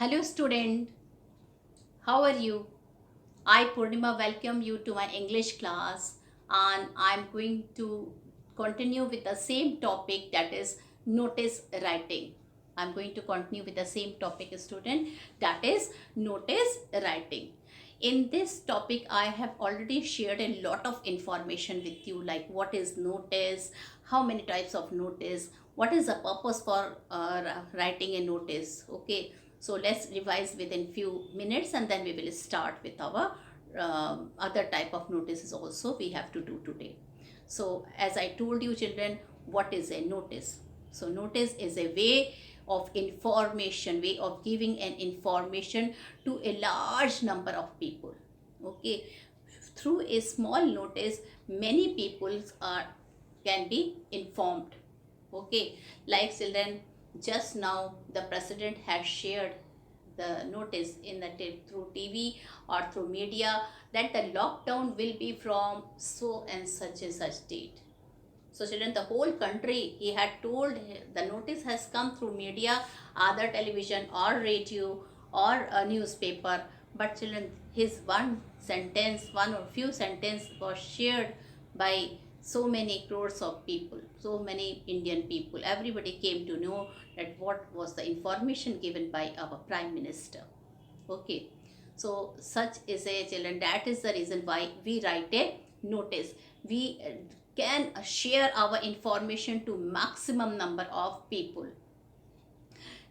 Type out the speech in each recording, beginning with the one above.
Hello student, how are you? I Purnima welcome you to my English class and I'm going to continue with the same topic, that is notice writing. I'm going to continue with the same topic, student, that is notice writing. In this topic I have already shared a lot of information with you, like what is notice, how many types of notice, what is the purpose for writing a notice. Okay, so let's revise within few minutes and then we will start with our other type of notices also we have to do today. So as I told you children, what is a notice? So notice is a way of information, way of giving an information to a large number of people. Okay, through a small notice many people are can be informed. Okay, like children, just now the president has shared the notice in the through TV or through media that the lockdown will be from so and such date. So children, the whole country, he had told, the notice has come through media, either television or radio or a newspaper. But children, his one sentence, one or few sentence was shared by so many crores of people, so many Indian people. Everybody came to know that what was the information given by our Prime Minister. Okay, so such is a children, that is the reason why we write a notice. We can share our information to maximum number of people.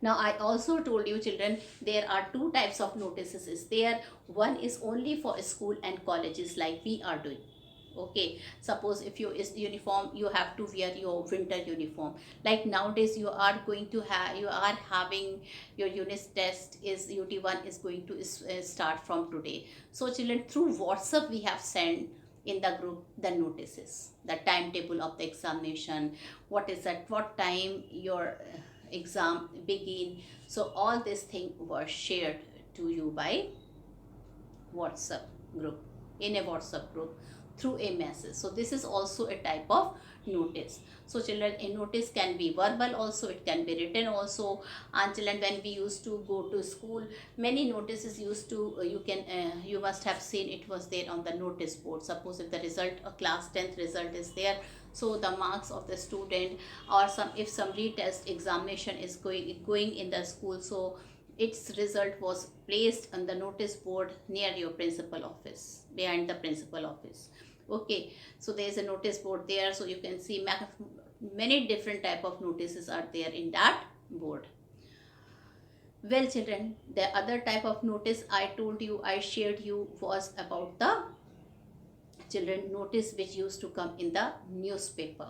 Now I also told you children, there are two types of notices is there. One is only for school and colleges, like we are doing. Okay, suppose if you is uniform, you have to wear your winter uniform. Like nowadays you are going to have, you are having your unit test is UT1 is going to start from today. So children, through WhatsApp we have sent in the group the notices, the timetable of the examination, what is at what time your exam begin. So all this thing was shared to you by WhatsApp group, in a WhatsApp group, through a message. So this is also a type of notice. So children, a notice can be verbal also, it can be written also. And children, when we used to go to school, many notices used to you must have seen, it was there on the notice board. Suppose if the result, a class 10th result is there, so the marks of the student, or some, if some retest examination is going in the school, so its result was placed on the notice board near your principal office, behind the principal office. Okay, so there is a notice board there, so you can see many different type of notices are there in that board. Well children, the other type of notice I told you, I shared you, was about the children notice which used to come in the newspaper.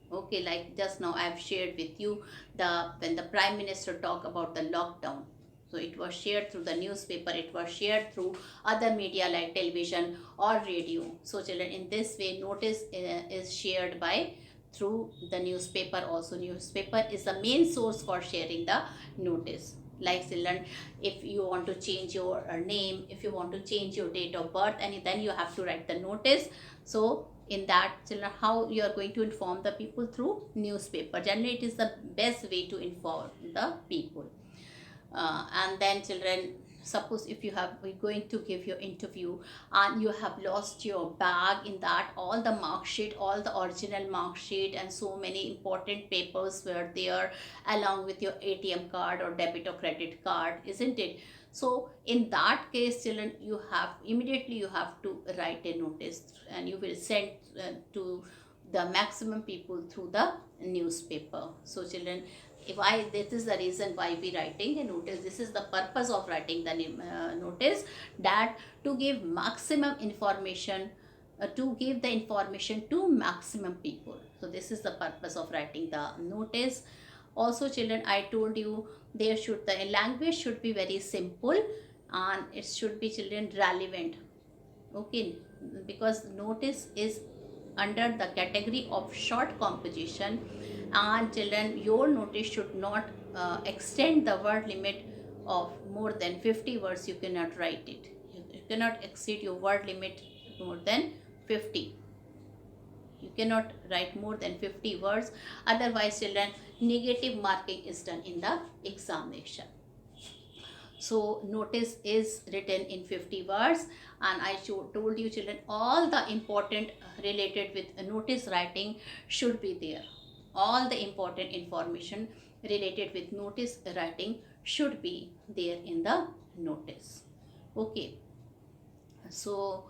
Okay, like just now I have shared with you, the when the Prime Minister talked about the lockdown, so it was shared through the newspaper, it was shared through other media like television or radio. So children, in this way notice is shared by through the newspaper also. Newspaper is the main source for sharing the notice. Like children, if you want to change your name, if you want to change your date of birth, and then you have to write the notice. So in that children, how you are going to inform the people? Through newspaper. Generally it is the best way to inform the people. And then children, suppose if you have, we're going to give your interview and you have lost your bag, in that all the mark sheet, all the original mark sheet and so many important papers were there, along with your ATM card or debit or credit card, isn't it? So in that case children, you have immediately, you have to write a notice and you will send to the maximum people through the newspaper. So children, why, this is the reason why we writing a notice, this is the purpose of writing the notice, that to give maximum information, to give the information to maximum people. So this is the purpose of writing the notice. Also children, I told you, there should, the language should be very simple and it should be children relevant. Okay, because notice is under the category of short composition, and children, your notice should not extend the word limit of more than 50 words. You cannot write it, you cannot exceed your word limit more than 50. You cannot write more than 50 words, otherwise children, negative marking is done in the examination. So notice is written in 50 words, and I told you children all the important related with notice writing should be there. All the important information related with notice writing should be there in the notice. Okay, so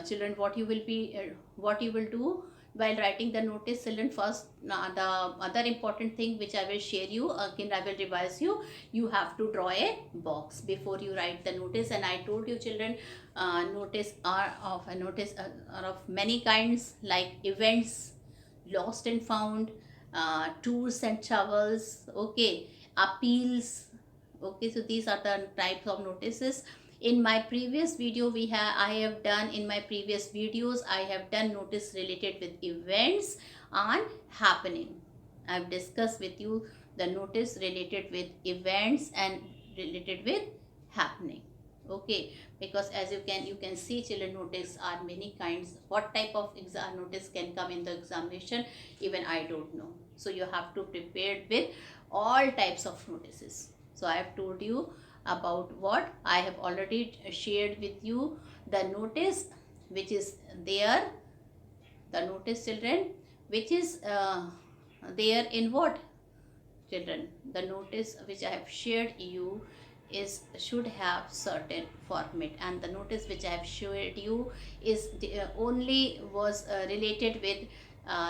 children, what you will do while writing the notice, children, first the other important thing which I will share you again, I will revise you. You have to draw a box before you write the notice. And I told you children, notice are of many kinds, like events, lost and found, tours and travels, okay, appeals. Okay, so these are the types of notices. In my previous video in my previous videos I have done notice related with events and happening. I've discussed with you the notice related with events and related with happening. Okay, because as you can see children, notice are many kinds. What type of exam notice can come in the examination, even I don't know. So you have to prepare with all types of notices. So I have told you about what I have already shared with you, the notice which is there, the notice children which is there in what children, the notice which I have shared you is should have certain format, and the notice which I have shared you is only was related with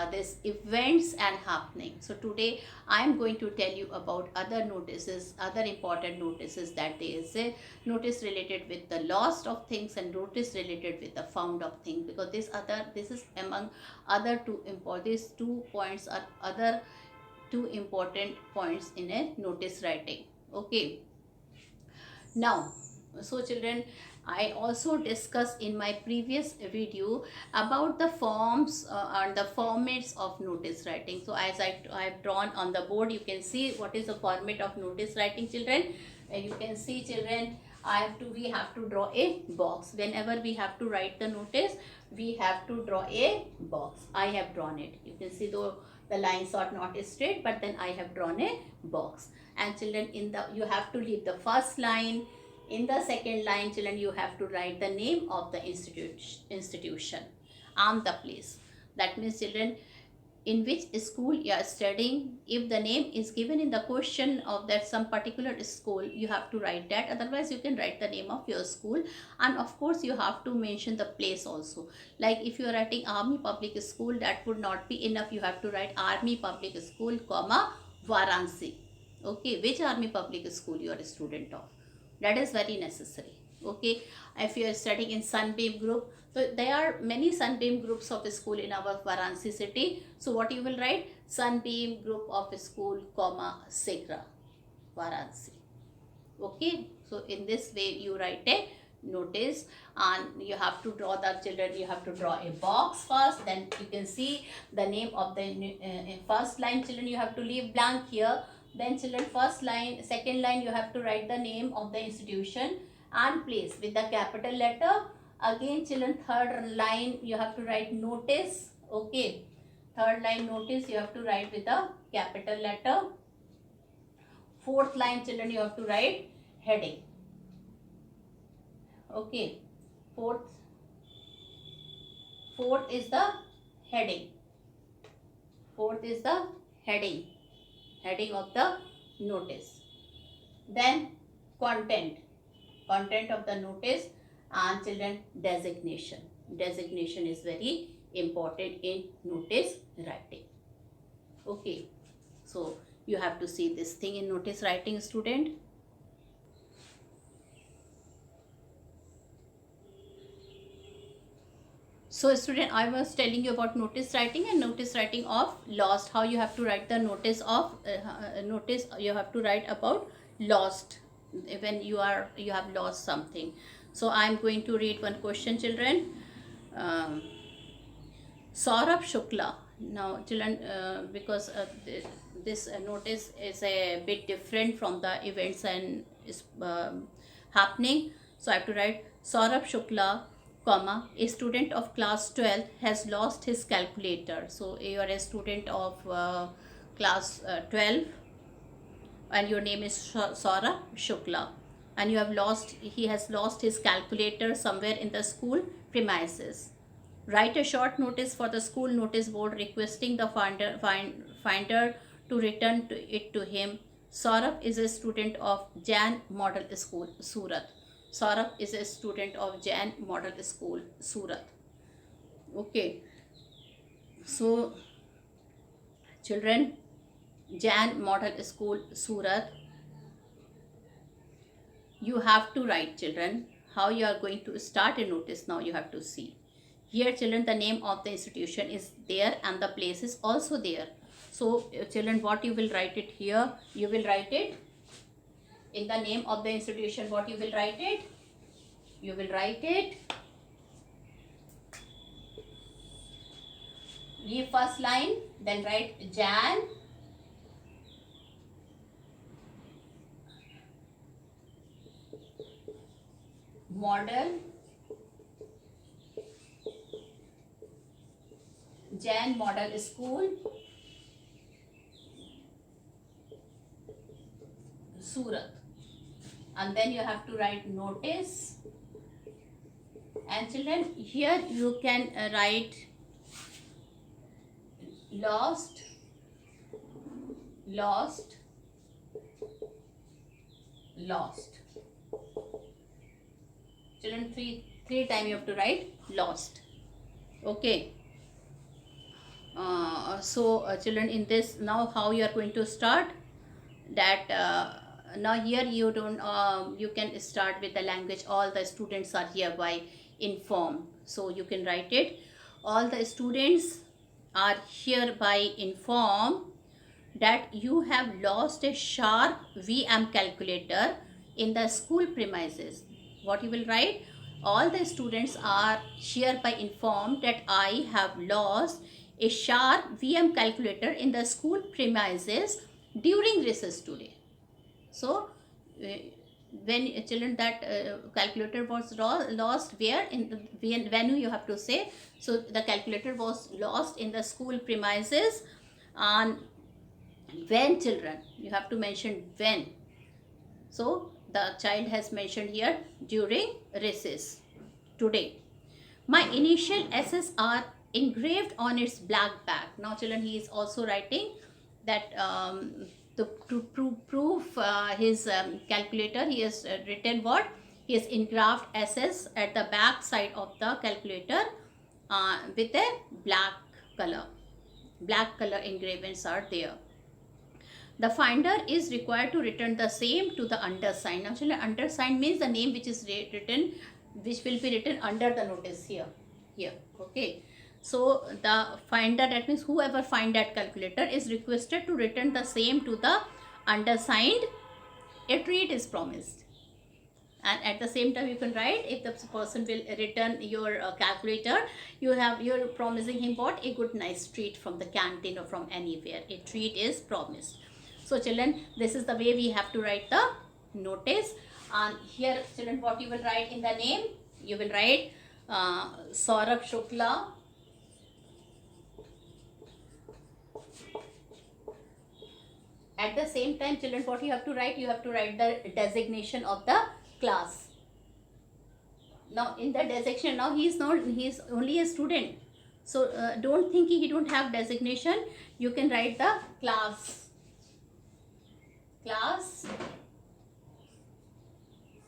this events and happening. So today I am going to tell you about other notices, other important notices, that there is a notice related with the lost of things and notice related with the found of things, because this is among other two important, these 2 points are other 2 important points in a notice writing. Okay, now, so children, I also discussed in my previous video about the forms and the formats of notice writing. So as I have drawn on the board, you can see what is the format of notice writing children. You can see children, we have to draw a box. Whenever we have to write the notice, we have to draw a box. I have drawn it. You can see though the lines are not straight, but then I have drawn a box. And children, you have to leave the first line. In the second line children, you have to write the name of the institution and the place. That means children, in which school you are studying, if the name is given in the question of that some particular school, you have to write that. Otherwise you can write the name of your school, and of course you have to mention the place also. Like if you are writing Army Public School, that would not be enough. You have to write Army Public School, comma, Varanasi. Okay, which Army Public School you are a student of, that is very necessary. Okay, if you are studying in Sunbeam group, so there are many Sunbeam groups of school in our Varanasi city. So what you will write, Sunbeam group of school, comma, Segra, Varanasi. Okay, so in this way you write a notice, and you have to draw the children, you have to draw a box first, then you can see the name of the first line children, you have to leave blank here. Then children, first line, second line, you have to write the name of the institution and place with the capital letter. Again children, third line you have to write notice. Okay, third line notice you have to write with a capital letter. Fourth line children, you have to write heading. Okay, fourth is the heading. Fourth is the heading of the notice. Then content of the notice, and children, designation is very important in notice writing. Okay, so you have to see this thing in notice writing, student. So student, I was telling you about notice writing and notice writing of lost, how you have to write the notice of notice. You have to write about lost when you have lost something. So I am going to read one question, children. Saurabh Shukla. Now children, because this notice is a bit different from the events and is happening, so I have to write Saurabh Shukla, comma, a student of class 12 has lost his calculator. So you are a student of class 12 and your name is Saurabh Shukla. and he has lost his calculator somewhere in the school premises. Write a short notice for the school notice board requesting the finder to return it to him. Saurabh is a student of Jan Model School, Surat. Saurabh is a student of Jan Model School, Surat. Okay. So, children, Jan Model School, Surat. You have to write, children, how you are going to start a notice. Now you have to see. Here, children, the name of the institution is there and the place is also there. So, children, what you will write it here? You will write it in the name of the institution. What you will write it? You will write it. Leave first line, then write Jan Model Jan Model School, Surat. And then you have to write notice. And children, here you can write lost. Children, three times you have to write lost. Okay. Children, in this, now how you are going to start that now here you don't you can start with the language. All the students are hereby informed. So you can write it. All the students are hereby informed that you have lost a sharp VM calculator in the school premises. What you will write? All the students are hereby informed that I have lost a sharp VM calculator in the school premises during recess today. So, when children, that calculator was lost where? In the venue, you have to say. So, the calculator was lost in the school premises. And when, children, you have to mention when. So, the child has mentioned here during recess today. My initial SS are engraved on its black back. Now, children, he is also writing that to prove his calculator, he has written what? He has engraved SS at the back side of the calculator with a black color. Black color engravings are there. The finder is required to return the same to the undersigned. Now, children, undersigned means the name which is written, which will be written under the notice here. Okay. So, the finder, that means whoever find that calculator, is requested to return the same to the undersigned. A treat is promised. And at the same time, you can write, if the person will return your calculator, you're promising him what? A good nice treat from the canteen or from anywhere. A treat is promised. So, children, this is the way we have to write the notice. And here, children, what you will write in the name? You will write Saurabh Shukla, at the same time, children, what you have to write? You have to write the designation of the class. Now, in the designation, now he is only a student. So, don't think he don't have designation. You can write the class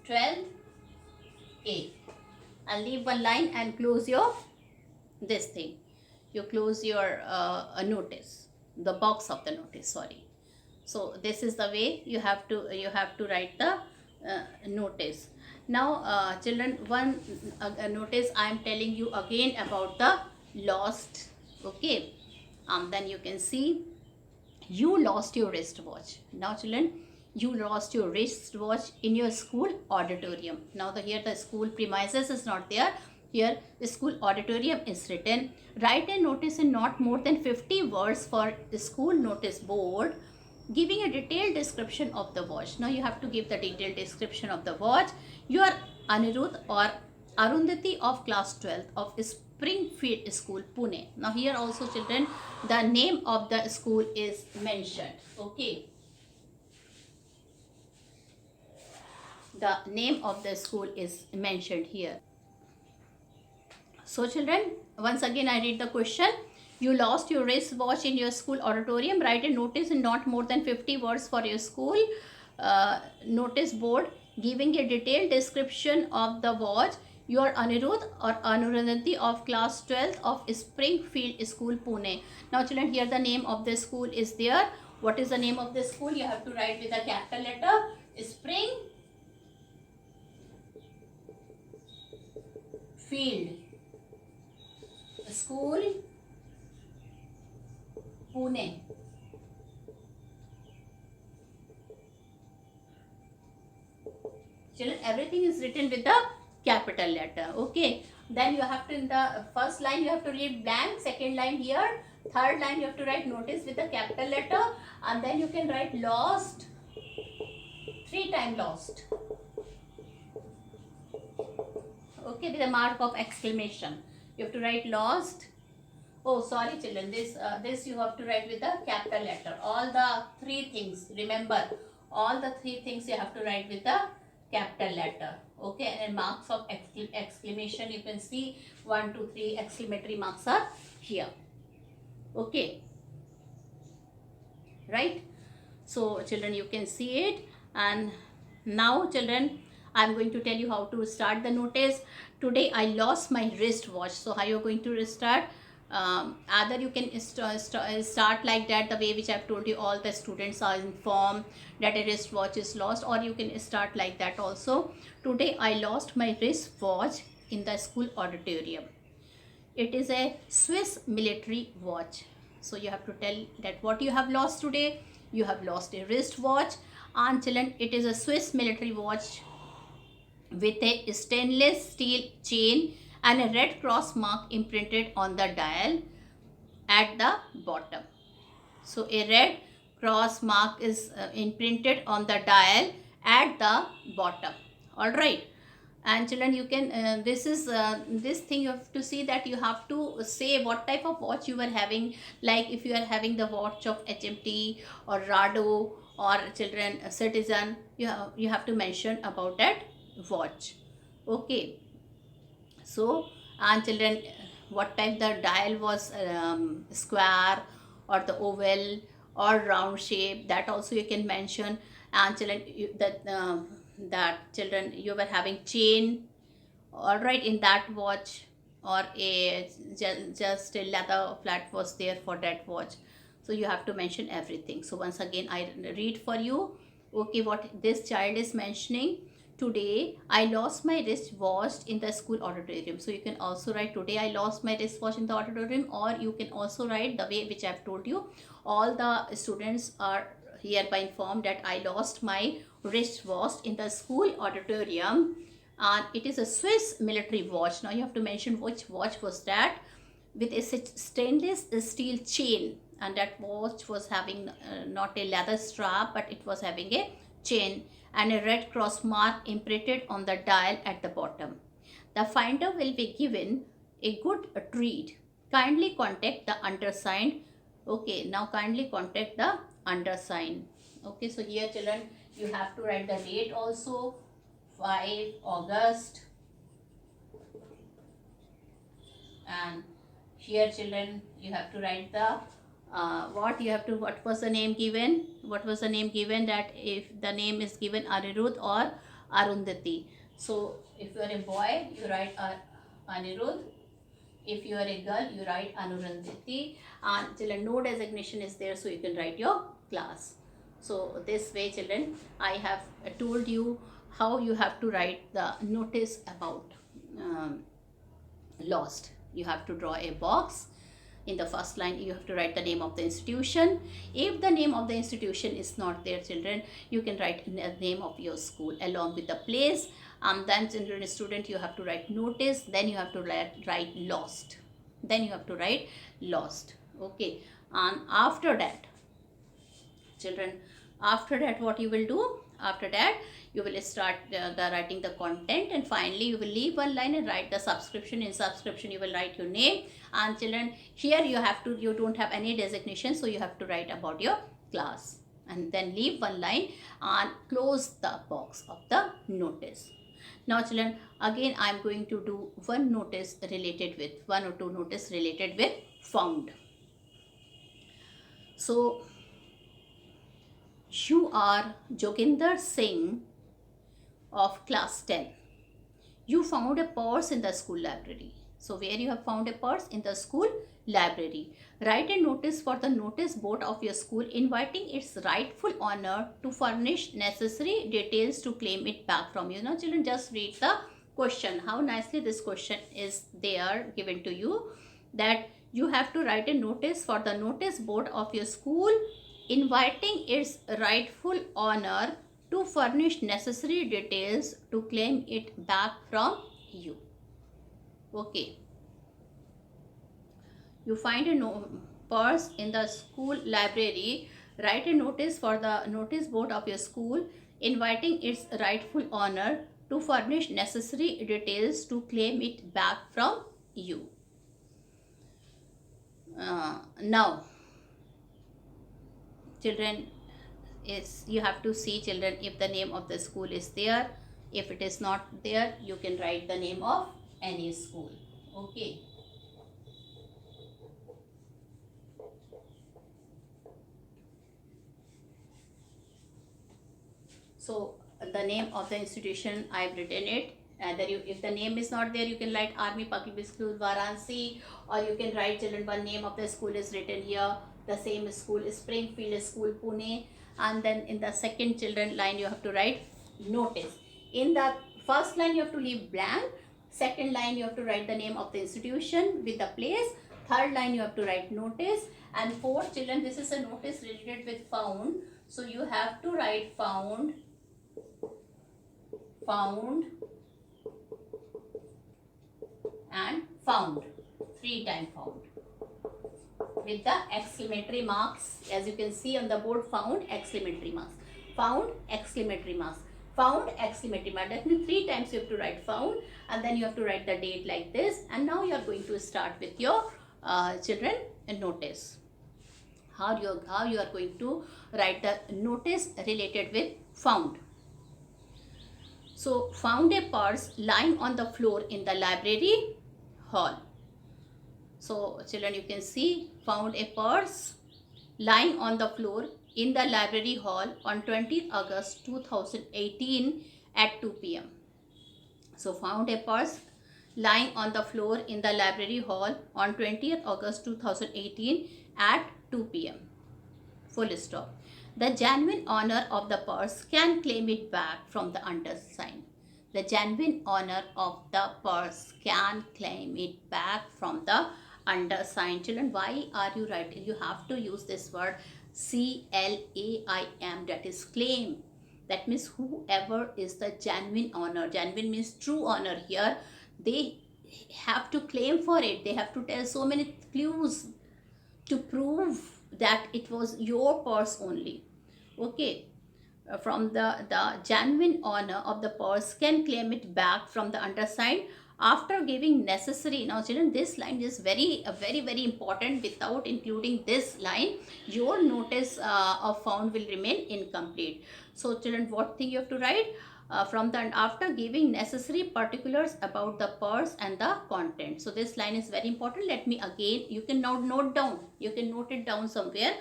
12A, and leave one line and close your this thing. You close your notice, the box of the notice. Sorry. So this is the way you have to write the notice. Now, children, one notice I am telling you again about the lost. Okay, then you can see you lost your wristwatch. Now, children, you lost your wristwatch in your school auditorium. Now, here the school premises is not there. Here the school auditorium is written. Write a notice in not more than 50 words for the school notice board, giving a detailed description of the watch. Now you have to give the detailed description of the watch. You are Anirudh or Arundhati of class 12 of Springfield School, Pune. Now here also, children, the name of the school is mentioned. Okay. the name of the school is mentioned here. So children, once again I read the question. You lost your wristwatch in your school auditorium. Write a notice in not more than 50 words for your school notice board giving a detailed description of the watch. Your Anirudh or Anuradhanti of class 12th of Springfield School, Pune. Now children, here the name of the school is there. What is the name of the school? You have to write with a capital letter. Springfield School, Pune. Children, everything is written with the capital letter. Okay. Then you have to, in the first line you have to read blank, second line here, third line you have to write notice with the capital letter, and then you can write lost, 3 times lost. Okay, with a mark of exclamation. You have to write lost. Oh, sorry children, this you have to write with the capital letter. All the 3 things, remember, all the 3 things you have to write with the capital letter. Okay, and marks of exclamation, you can see 1, 2, 3 exclamatory marks are here. Okay, right? So children, you can see it. And now children, I'm going to tell you how to start the notice. Today I lost my wristwatch. So how you're going to start? Either you can start like that, the way which I've told you, all the students are informed that a wristwatch is lost, or you can start like that also. Today I lost my wristwatch in the school auditorium. It is a Swiss military watch. So you have to tell that what you have lost today. You have lost a wristwatch, and children, it is a Swiss military watch with a stainless steel chain and a red cross mark imprinted on the dial at the bottom. So a red cross mark is imprinted on the dial at the bottom. All right. And children, you can this thing you have to see that you have to say what type of watch you are having. Like if you are having the watch of HMT or Rado or children Citizen, you have to mention about that watch. Okay. So, and children, what type the dial was, square or the oval or round shape, that also you can mention. And children, that children, you were having chain, all right, in that watch, or a just a leather flat was there for that watch. So you have to mention everything. So once again I read for you. Okay, what this child is mentioning. Today I lost my wristwatch in the school auditorium. So you can also write today I lost my wristwatch in the auditorium, or you can also write the way which I have told you. All the students are hereby informed that I lost my wristwatch in the school auditorium, and it is a Swiss military watch. Now you have to mention which watch was that, with a stainless steel chain, and that watch was having not a leather strap, but it was having a chain and a red cross mark imprinted on the dial at the bottom. The finder will be given a good treat. Kindly contact the undersigned. Okay, now kindly contact the undersigned. Okay, so here children, you have to write the date also, 5 August. And here children, you have to write the what was the name given, that if the name is given Anirudh or Arundhati. So if you are a boy, you write Anirudh. If you are a girl, you write Anurandhati. And children, no designation is there, so you can write your class. So this way children, I have told you how you have to write the notice about lost. You have to draw a box. In the first line, you have to write the name of the institution. If the name of the institution is not there, children, you can write the name of your school along with the place. And then children, student, you have to write notice. Then you have to write lost. Okay. And after that, children, after that, what you will do? After that, you will start the writing the content, and finally you will leave one line and write the subscription. In subscription you will write your name. And children, here you don't have any designation, so you have to write about your class. and then leave one line and close the box of the notice. Now children, again I am going to do one or two notice related with found. So you are Joginder Singh of class 10. You found a purse in the school library. So where you have found a purse? In the school library. Write a notice for the notice board of your school inviting its rightful owner to furnish necessary details to claim it back from you. Now children, just read the question. How nicely this question is there given to you, that you have to write a notice for the notice board of your school inviting its rightful owner to furnish necessary details to claim it back from you. Okay. You find a purse in the school library. Write a notice for the notice board of your school inviting its rightful owner to furnish necessary details to claim it back from you. Now children, you have to see children if the name of the school is there. If it is not there, you can write the name of any school. Okay. So the name of the institution, I've written it. If the name is not there, you can write Army Public School Varanasi, or you can write children one name of the school is written here. The same school is Springfield School, Pune. And then in the second children line, you have to write notice. In the first line, you have to leave blank. Second line, you have to write the name of the institution with the place. Third line, you have to write notice. And fourth children, this is a notice related with found. So you have to write found, and found. 3 times found. With the exclamatory marks, as you can see on the board, found, exclamatory marks. Found, exclamatory marks. Found, exclamatory mark. That means 3 times you have to write found, and then you have to write the date like this. And now you are going to start with your children notice. How you are going to write the notice related with found. So found a purse lying on the floor in the library hall. So children, you can see found a purse lying on the floor in the library hall on 20th August 2018 at 2 p.m. So found a purse lying on the floor in the library hall on 20th August 2018 at 2 p.m. Full stop. The genuine owner of the purse can claim it back from the undersigned. The genuine owner of the purse can claim it back from the undersigned. Children, why are you writing? You have to use this word CLAIM, that is claim. That means whoever is the genuine owner. Genuine means true owner here. They have to claim for it. They have to tell so many clues to prove that it was your purse only. Okay. From the genuine owner of the purse can claim it back from the undersigned after giving necessary. Now children, this line is very important. Without including this line, your notice of found will remain incomplete. So children, what thing you have to write? After giving necessary particulars about the purse and the content. So this line is very important. Let me again, you can now note down, you can note it down somewhere.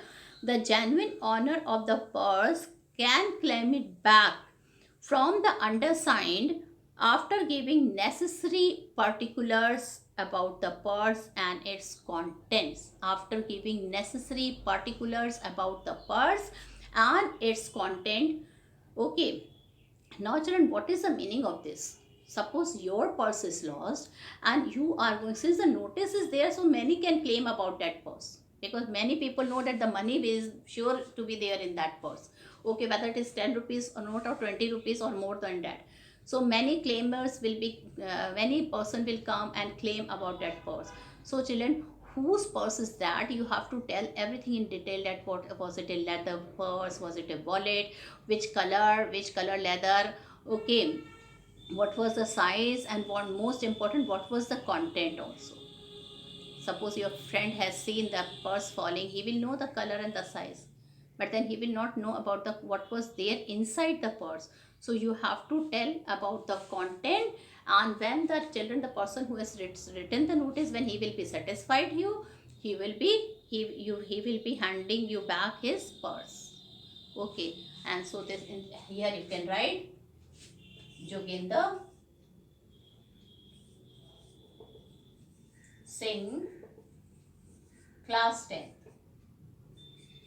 The genuine owner of the purse can claim it back from the undersigned after giving necessary particulars about the purse and its contents. After giving necessary particulars about the purse and its content. Okay. Now children, what is the meaning of this? Suppose your purse is lost and you are going, since the notice is there, so many can claim about that purse. Because many people know that the money is sure to be there in that purse. Okay, whether it is 10 rupees or not, or 20 rupees or more than that. So many claimers will be, many person will come and claim about that purse. So children, whose purse is that? You have to tell everything in detail, that what was it, a leather purse, was it a wallet, which color leather, okay, what was the size, and what most important, what was the content also. Suppose your friend has seen the purse falling, he will know the color and the size. but then he will not know about the what was there inside the purse. So you have to tell about the content, and when the children, the person who has written the notice, when he will be satisfied you, he will be he will be handing you back his purse. Okay, and so this here you can write Joginder Singh, class 10th.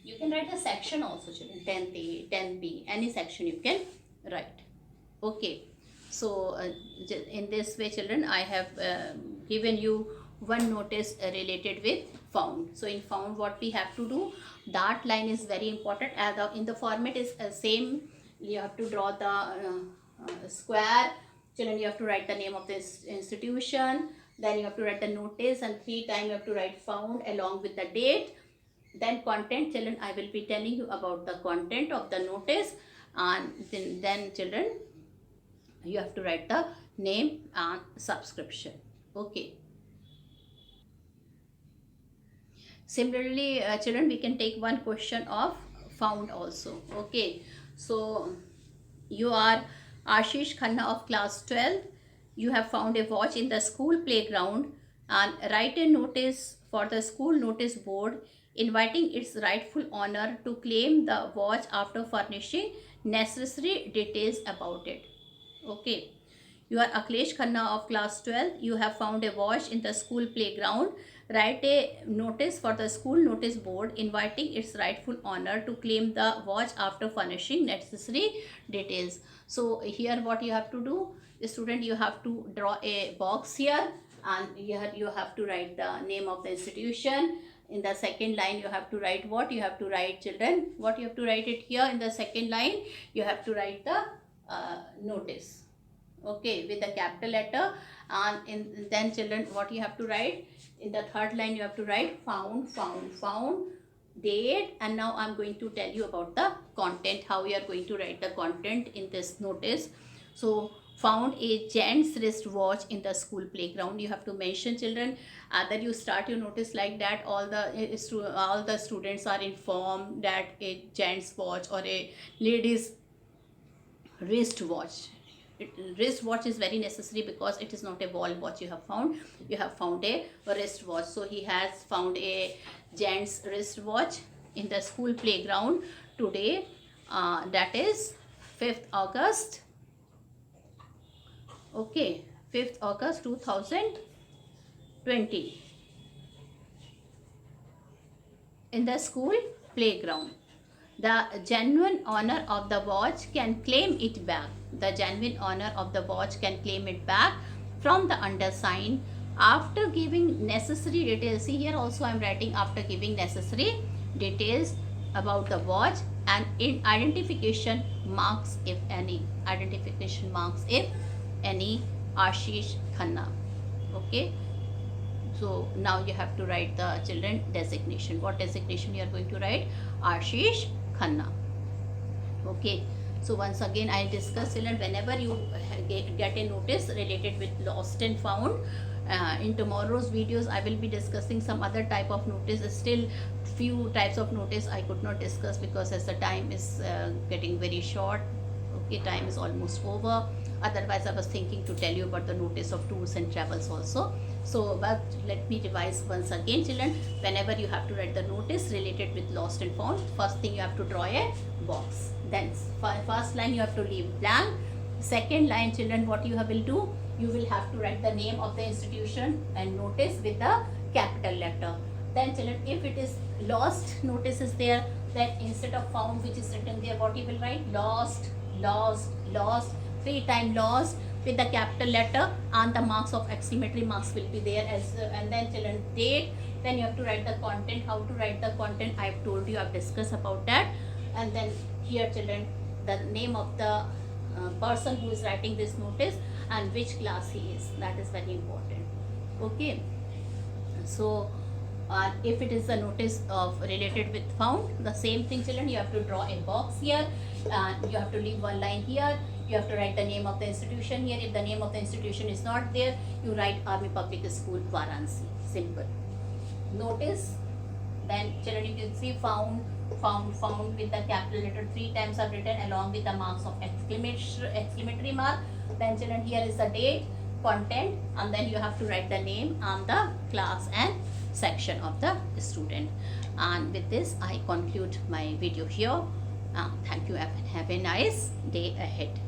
You can write a section also, children. 10th A, 10B, any section you can write. Okay, so in this way, children, I have given you one notice related with found. So in found, what we have to do, that line is very important. In the format is same. You have to draw the square. Children, you have to write the name of this institution. Then you have to write the notice, and 3 times you have to write found along with the date. Then content, children, I will be telling you about the content of the notice, and then children, you have to write the name and subscription. Okay. Similarly, children, we can take one question of found also. Okay, so you are Ashish Khanna of class 12. You have found a watch in the school playground, and write a notice for the school notice board inviting its rightful owner to claim the watch after furnishing necessary details about it. Okay. You are Akhilesh Khanna of class 12. You have found a watch in the school playground. Write a notice for the school notice board inviting its rightful owner to claim the watch after furnishing necessary details. So here what you have to do, student, you have to draw a box here, and here you have to write the name of the institution. In the second line you have to write what? You have to write, children, what you have to write it here in the second line. You have to write the notice, okay, with the capital letter. And then children, what you have to write in the third line, you have to write found date. And now I'm going to tell you about the content, how we are going to write the content in this notice. So found a gent's wristwatch in the school playground. You have to mention, children, that you start your notice like that all the students are informed that a gent's watch or a lady's wristwatch. Wristwatch is very necessary because it is not a wall watch you have found. You have found a wristwatch. So he has found a gent's wristwatch in the school playground today. That is 5th August. Okay, 5th August 2020 in the school playground. The genuine owner of the watch can claim it back. The genuine owner of the watch can claim it back from the undersigned after giving necessary details. See, here also I am writing after giving necessary details about the watch and in identification marks if any. Identification marks if any, Ashish Khanna. Okay. So now you have to write the children designation. What designation you are going to write? Ashish Khanna. Okay. So once again I discuss, children, whenever you get a notice related with lost and found, in tomorrow's videos I will be discussing some other type of notice. Still few types of notice I could not discuss because as the time is getting very short. Okay, time is almost over. Otherwise I was thinking to tell you about the notice of tours and travels also. So but let me revise once again, children. Whenever you have to write the notice related with lost and found, first thing you have to draw a box. Then first line you have to leave blank. Second line, children, what you will do, you will have to write the name of the institution and notice with the capital letter. Then children, if it is lost notice is there, then instead of found which is written there, what you will write? Lost, 3 times lost with the capital letter, and the marks of exclamatory marks will be there as and then children date. Then you have to write the content. How to write the content I have told you, I have discussed about that. And then here, children, the name of the person who is writing this notice and which class he is. That is very important. Okay. So if it is a notice of related with found, the same thing, children, you have to draw a box here, and you have to leave one line here. You have to write the name of the institution here. If the name of the institution is not there, you write Army Public School, Varanasi. Simple. Notice. Then children, you can see found found with the capital letter 3 times are written along with the marks of exclamatory mark. Then children, here is the date, content, and then you have to write the name and the class and section of the student. And with this I conclude my video here. Thank you and have a nice day ahead.